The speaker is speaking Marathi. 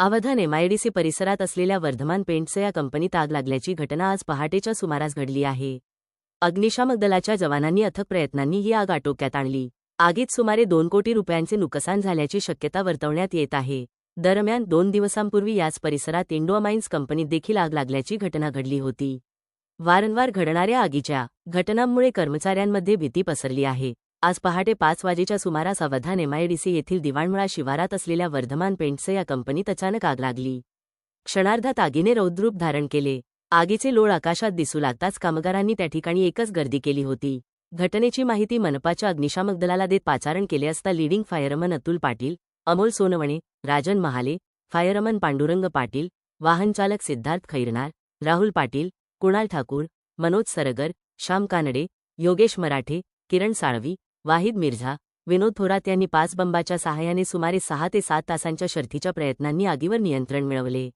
अवधान एमआयडीसी परिसरात असलेल्या वर्धमान पेंट्स या कंपनीत आग लागल्याची घटना आज पहाटेच्या सुमारास घडली आहे. अग्निशामक दलाच्या जवानांनी अथक प्रयत्नांनी ही आग आटोक्यात आणली. आगीत सुमारे 2 कोटी रुपयांचे नुकसान झाल्याची शक्यता वर्तवण्यात येत आहे. दरम्यान 2 दिवसांपूर्वी याच परिसरात इंडोमाइन्स कंपनीत देखील आग लागल्याची घटना घडली होती. वारंवार घडणाऱ्या आगीच्या घटनांमुळे कर्मचाऱ्यांमध्ये भीती पसरली आहे. आज पहाटे 5 वाजेच्या सुमारास अवधान एमआयडीसी येथील दिवाणमुळा शिवारात असलेल्या वर्धमान पेंट्स या कंपनीत अचानक आग लागली. क्षणार्धात आगीने रौद्ररूप धारण केले. आगीचे लोळ आकाशात दिसू लागताच कामगारांनी त्या ठिकाणी एकच गर्दी केली होती. घटनेची माहिती मनपाच्या अग्निशामक दलाला देत पाचारण केले असता leading fireman Atul Patil, Amol Sonawane, Rajan Mahale, fireman Pandurang Patil, वाहनचालक सिद्धार्थ खैरनार, राहुल पाटील, कुणाल ठाकूर, मनोज सरगर, श्याम कानडे, योगेश मराठे, किरण साळवी, वाहिद मिर्झा, विनोद थोरात यांनी 5 बंबाच्या सहाय्याने सुमारे 6 ते 7 तासांच्या शर्थीच्या प्रयत्नांनी आगीवर नियंत्रण मिळवले.